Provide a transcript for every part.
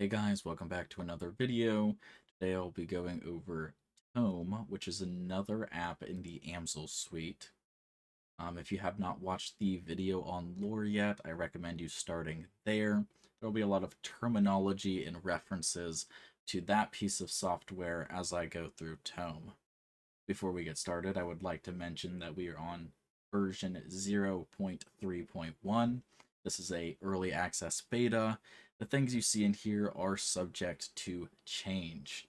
Hey guys, welcome back to another video. Today I'll be going over Tome, which is another app in the Amsel suite. If you have not watched the video on lore yet, I recommend you starting there. There'll be a lot of terminology and references to that piece of software as I go through Tome. Before we get started, I would like to mention that we are on version 0.3.1. This is a early access beta. The things you see in here are subject to change.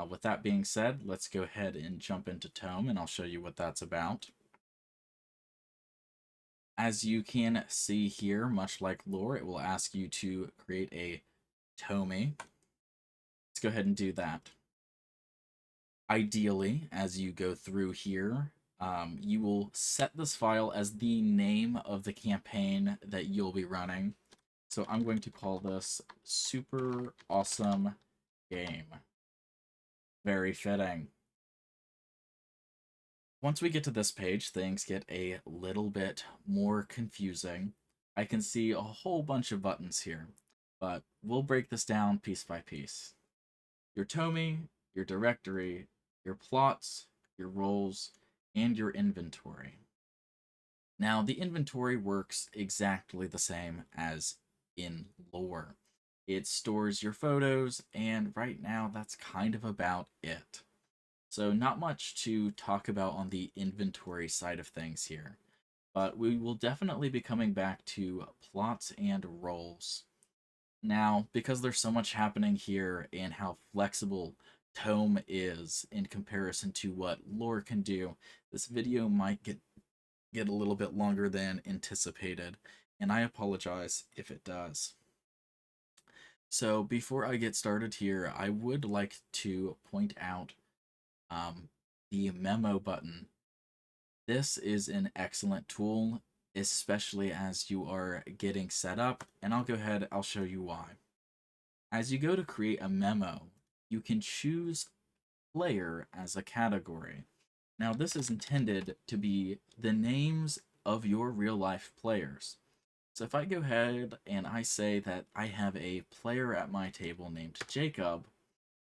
With that being said, let's go ahead and jump into Tome, and I'll show you what that's about. As you can see here, much like lore, it will ask you to create a Tome. Let's go ahead and do that. Ideally, as you go through here, you will set this file as the name of the campaign that you'll be running. So I'm going to call this Super Awesome Game. Very fitting. Once we get to this page, things get a little bit more confusing. I can see a whole bunch of buttons here, but we'll break this down piece by piece. Your Tome, your directory, your plots, your roles, and your inventory. Now, the inventory works exactly the same as in lore. It stores your photos, and right now that's kind of about it. So, not much to talk about on the inventory side of things here, but we will definitely be coming back to plots and roles. Now, because there's so much happening here and how flexible Tome is in comparison to what lore can do, this video might get a little bit longer than anticipated, and I apologize if it does. So before I get started here, I would like to point out the memo button. This is an excellent tool, especially as you are getting set up, and I'll show you why. As you go to create a memo, you can choose player as a category. Now, this is intended to be the names of your real life players. So if I go ahead and I say that I have a player at my table named Jacob,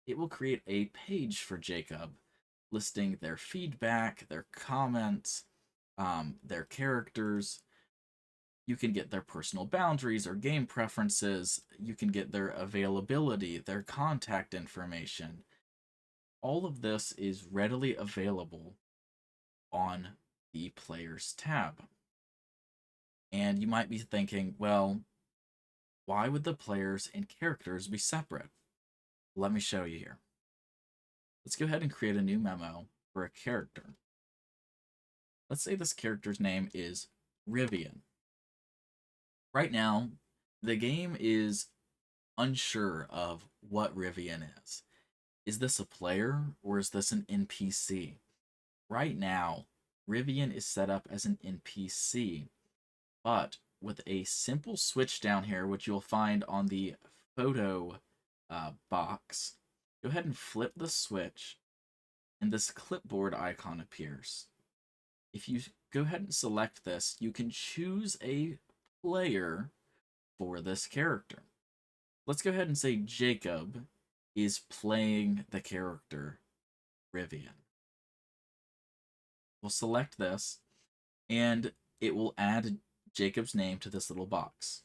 it will create a page for Jacob listing their feedback, their comments, their characters. You can get their personal boundaries or game preferences. You can get their availability, their contact information. All of this is readily available on the Players tab. And you might be thinking, well, why would the players and characters be separate? Let me show you here. Let's go ahead and create a new memo for a character. Let's say this character's name is Rivian. Right now, the game is unsure of what Rivian is. Is this a player or is this an NPC? Right now, Rivian is set up as an NPC, but with a simple switch down here, which you'll find on the photo box, go ahead and flip the switch, and this clipboard icon appears. If you go ahead and select this, you can choose a player for this character. Let's go ahead and say Jacob is playing the character Rivian. We'll select this, and it will add Jacob's name to this little box.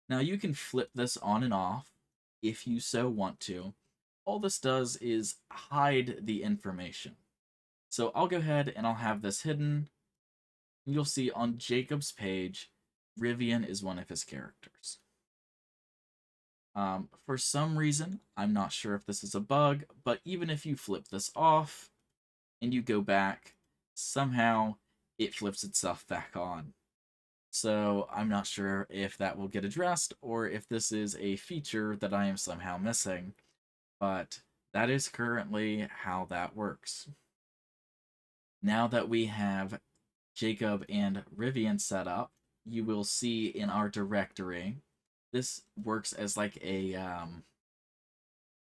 Now you can flip this on and off if you so want to. All this does is hide the information. So I'll go ahead and I'll have this hidden. You'll see on Jacob's page, Rivian is one of his characters. For some reason, I'm not sure if this is a bug, but even if you flip this off and you go back, somehow it flips itself back on. So I'm not sure if that will get addressed or if this is a feature that I am somehow missing, but that is currently how that works. Now that we have Jacob and Rivian set up, you will see in our directory, this works as like an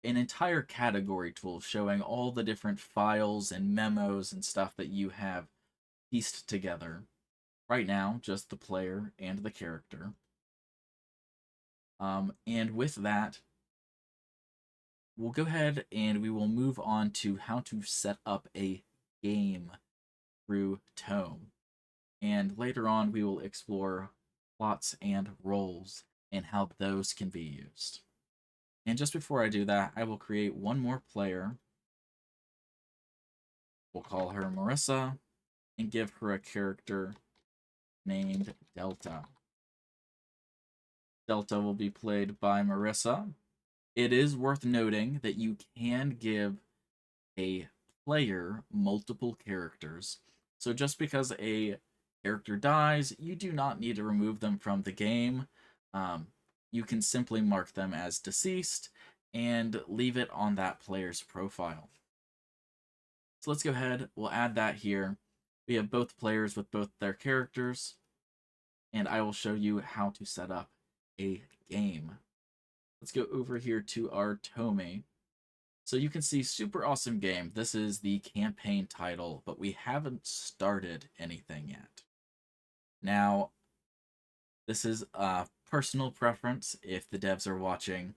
entire category tool showing all the different files and memos and stuff that you have pieced together. Right now, just the player and the character. And with that, we'll go ahead and we will move on to how to set up a game through Tome. And later on, we will explore plots and roles and how those can be used. And just before I do that, I will create one more player. We'll call her Marissa and give her a character named Delta. Delta will be played by Marissa. It is worth noting that you can give a player multiple characters. So just because a character dies, you do not need to remove them from the game. You can simply mark them as deceased and leave it on that player's profile. So let's go ahead, we'll add that here. We have both players with both their characters, and I will show you how to set up a game. Let's go over here to our Tome. So you can see super awesome game. This is the campaign title, but we haven't started anything yet. Now, this is a personal preference if the devs are watching.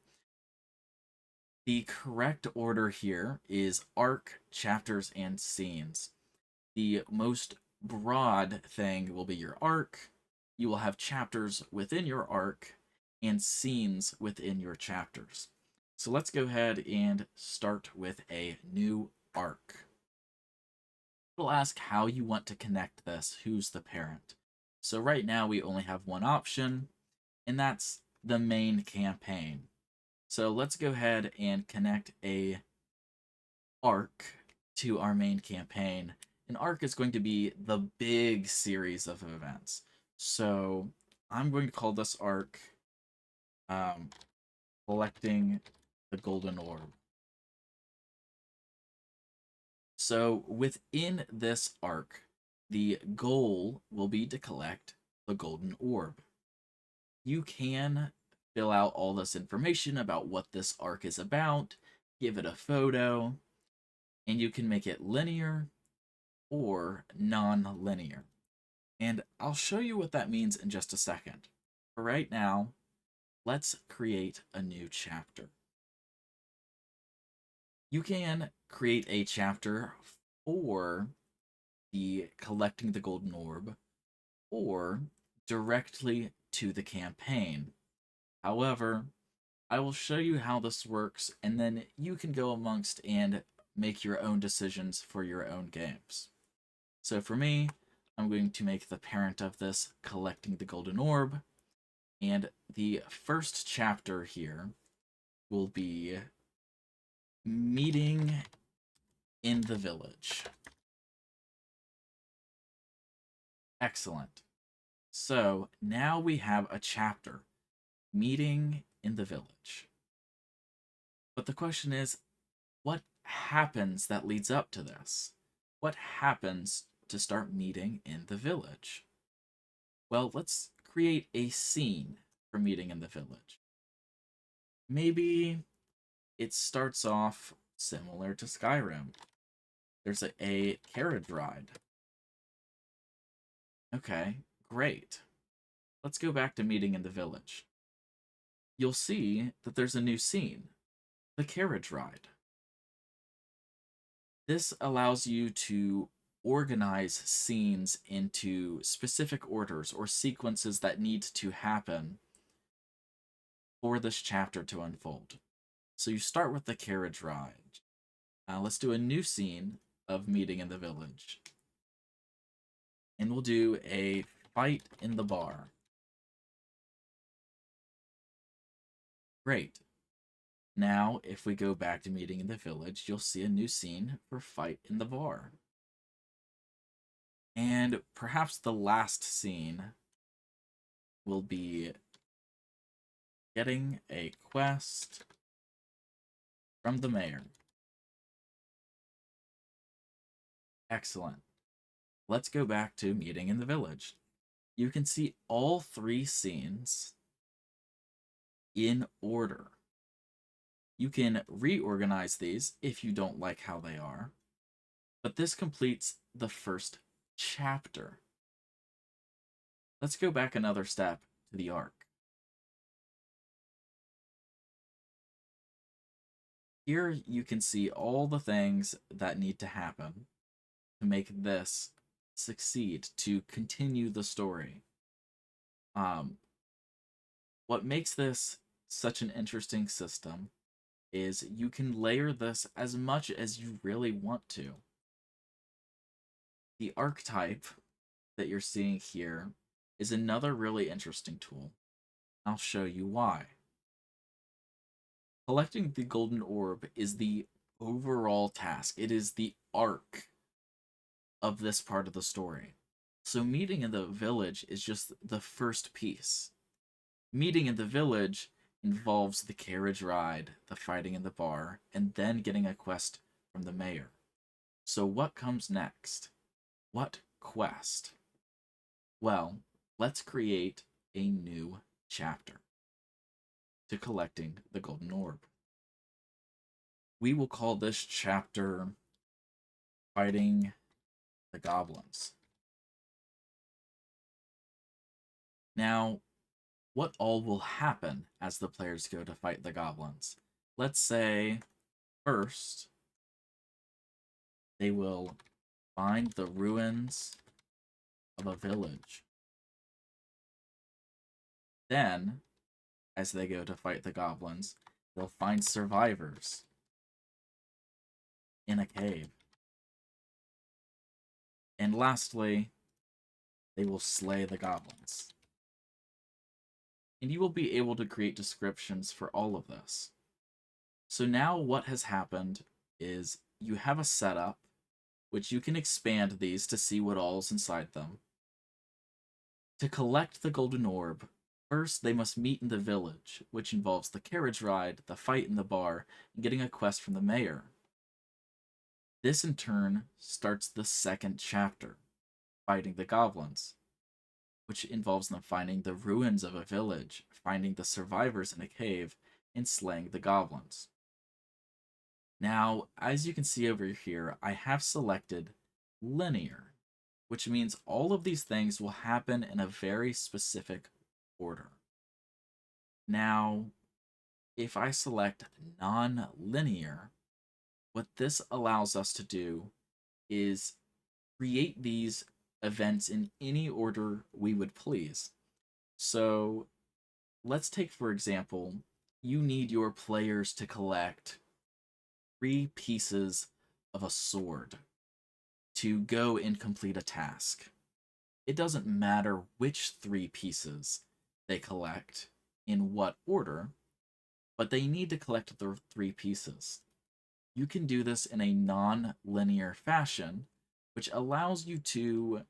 The correct order here is arc, chapters, and scenes. The most broad thing will be your arc. You will have chapters within your arc and scenes within your chapters. So let's go ahead and start with a new arc. We'll ask how you want to connect this, who's the parent. So right now we only have one option, and that's the main campaign. So let's go ahead and connect a arc to our main campaign. An arc is going to be the big series of events. So I'm going to call this arc collecting the golden orb. So within this arc, the goal will be to collect the golden orb. You can fill out all this information about what this arc is about, give it a photo, and you can make it linear or non-linear. And I'll show you what that means in just a second. For right now, let's create a new chapter. You can create a chapter for the collecting the golden orb or directly to the campaign. However, I will show you how this works, and then you can go amongst and make your own decisions for your own games. So for me, I'm going to make the parent of this collecting the golden orb, and the first chapter here will be meeting in the village. Excellent. So now we have a chapter, meeting in the village. But the question is, what happens that leads up to this? What happens to start meeting in the village? Well, let's create a scene for meeting in the village. Maybe it starts off similar to Skyrim. There's a carriage ride. Okay, great. Let's go back to meeting in the village. You'll see that there's a new scene, the carriage ride. This allows you to organize scenes into specific orders or sequences that need to happen for this chapter to unfold. So you start with the carriage ride. Let's do a new scene of meeting in the village. And we'll do a fight in the bar. Great. Now, if we go back to meeting in the village, you'll see a new scene for fight in the bar. And perhaps the last scene will be getting a quest from the mayor. Excellent. Let's go back to meeting in the village. You can see all three scenes in order. You can reorganize these if you don't like how they are, but this completes the first chapter. Let's go back another step to the arc. Here you can see all the things that need to happen to make this succeed, to continue the story. Um, what makes this such an interesting system is you can layer this as much as you really want to. The archetype that you're seeing here is another really interesting tool. I'll show you why. Collecting the golden orb is the overall task. It is the arc of this part of the story. So meeting in the village is just the first piece. Meeting in the village involves the carriage ride, the fighting in the bar, and then getting a quest from the mayor. So what comes next? What quest? Well, let's create a new chapter to collecting the golden orb. We will call this chapter Fighting the Goblins. Now, what all will happen as the players go to fight the goblins? Let's say, first, they will find the ruins of a village. Then, as they go to fight the goblins, they'll find survivors in a cave. And lastly, they will slay the goblins. And you will be able to create descriptions for all of this. So now what has happened is you have a setup, which you can expand these to see what all's inside them. To collect the golden orb, first they must meet in the village, which involves the carriage ride, the fight in the bar, and getting a quest from the mayor. This in turn starts the second chapter, Fighting the Goblins, which involves them finding the ruins of a village, finding the survivors in a cave, and slaying the goblins. Now, as you can see over here, I have selected linear, which means all of these things will happen in a very specific order. Now, if I select non-linear, what this allows us to do is create these events in any order we would please. So let's take, for example, you need your players to collect 3 pieces of a sword to go and complete a task. It doesn't matter which 3 pieces they collect in what order, but they need to collect the 3 pieces. You can do this in a non-linear fashion, which allows you to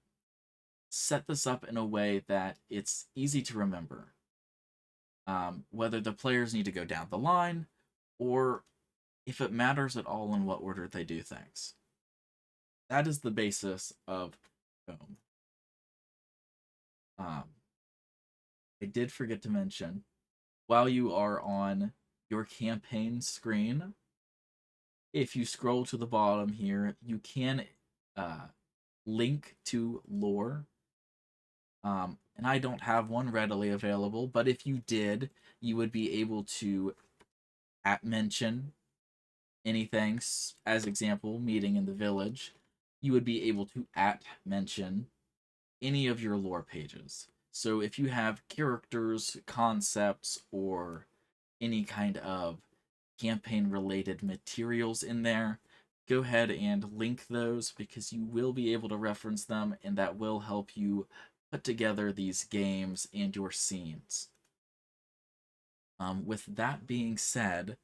set this up in a way that it's easy to remember. Whether the players need to go down the line, or if it matters at all in what order they do things. That is the basis of Tome. I did forget to mention, while you are on your campaign screen, if you scroll to the bottom here, you can link to lore. And I don't have one readily available, but if you did, you would be able to mention anything. As example, meeting in the village, you would be able to mention any of your lore pages. So if you have characters, concepts, or any kind of campaign related materials in there, go ahead and link those because you will be able to reference them, and that will help you put together these games and your scenes. With that being said,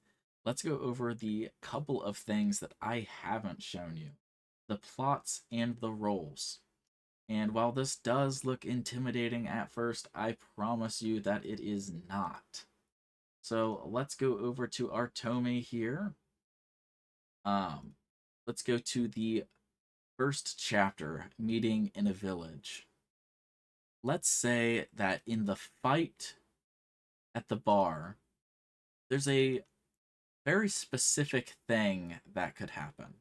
let's go over the couple of things that I haven't shown you, the plots and the roles. And while this does look intimidating at first, I promise you that it is not. So let's go over to our tome here. Let's go to the first chapter, Meeting in a Village. Let's say that in the fight at the bar, there's a very specific thing that could happen.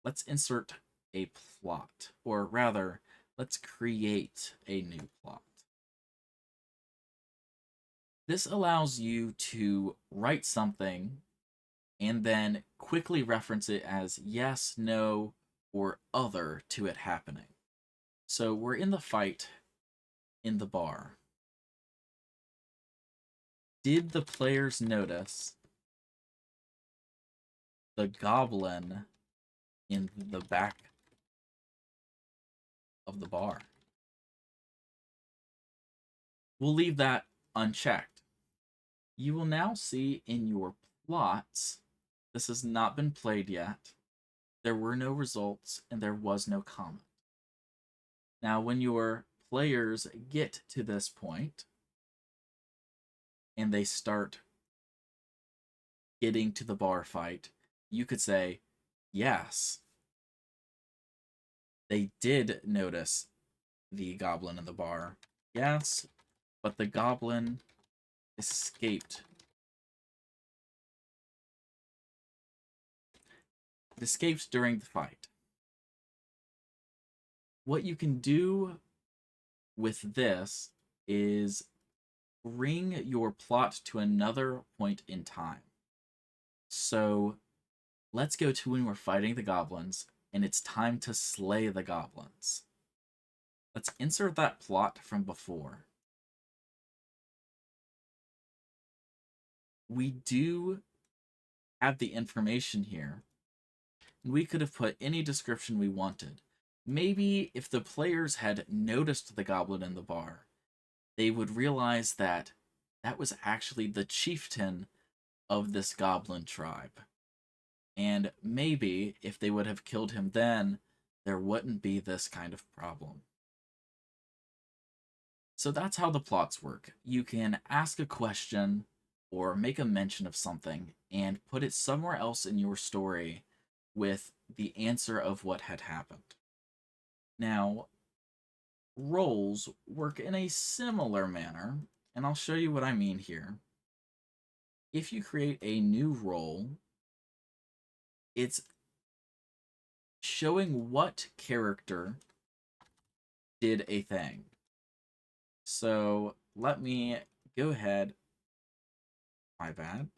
Let's insert a plot, or rather, let's create a new plot. This allows you to write something and then quickly reference it as yes, no, or other to it happening. So we're in the fight in the bar. Did the players notice the goblin in the back of the bar? We'll leave that unchecked. You will now see in your plots, this has not been played yet, there were no results and there was no comment. Now, when your players get to this point and they start getting to the bar fight, you could say, yes, they did notice the goblin in the bar. Yes, but the goblin escaped. It escapes during the fight. What you can do with this is bring your plot to another point in time. So let's go to when we're fighting the goblins and it's time to slay the goblins. Let's insert that plot from before. We do have the information here, and we could have put any description we wanted. Maybe if the players had noticed the goblin in the bar, they would realize that that was actually the chieftain of this goblin tribe. And maybe if they would have killed him then, there wouldn't be this kind of problem. So that's how the plots work. You can ask a question or make a mention of something and put it somewhere else in your story with the answer of what had happened. Now, roles work in a similar manner, and I'll show you what I mean here. If you create a new role, it's showing what character did a thing. So let me go ahead. My bad.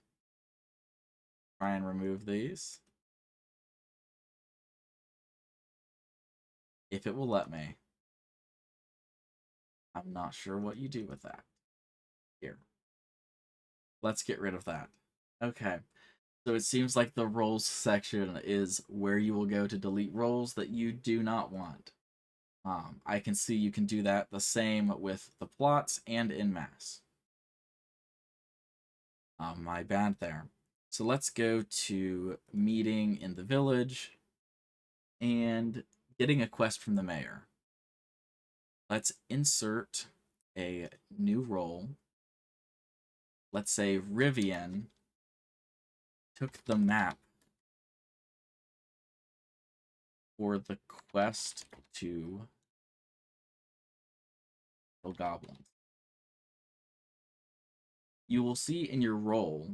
Try and remove these. If it will let me. I'm not sure what you do with that. Here. Let's get rid of that. Okay. So it seems like the roles section is where you will go to delete roles that you do not want. I can see you can do that the same with the plots and in mass. My bad there. So let's go to meeting in the village and getting a quest from the mayor. Let's insert a new role. Let's say Rivian took the map for the quest to kill goblins. You will see in your role,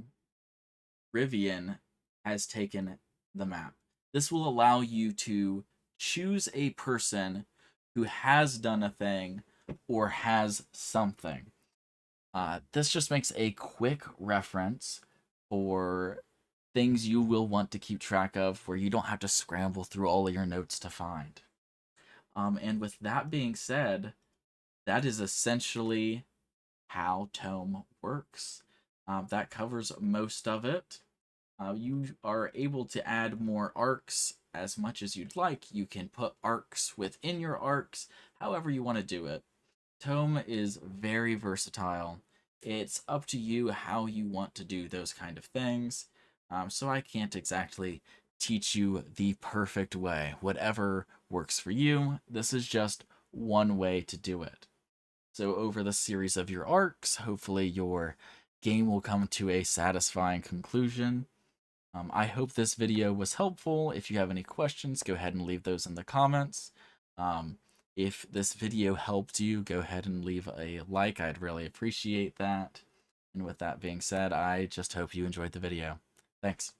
Rivian has taken the map. This will allow you to choose a person who has done a thing or has something. This just makes a quick reference for things you will want to keep track of where you don't have to scramble through all of your notes to find. And with that being said, that is essentially how Tome works. That covers most of it. You are able to add more arcs as much as you'd like. You can put arcs within your arcs, however you want to do it. Tome is very versatile. It's up to you how you want to do those kind of things. So I can't exactly teach you the perfect way. Whatever works for you, this is just one way to do it. So over the series of your arcs, hopefully your game will come to a satisfying conclusion. I hope this video was helpful. If you have any questions, go ahead and leave those in the comments. If this video helped you, go ahead and leave a like. I'd really appreciate that. And with that being said, I just hope you enjoyed the video. Thanks.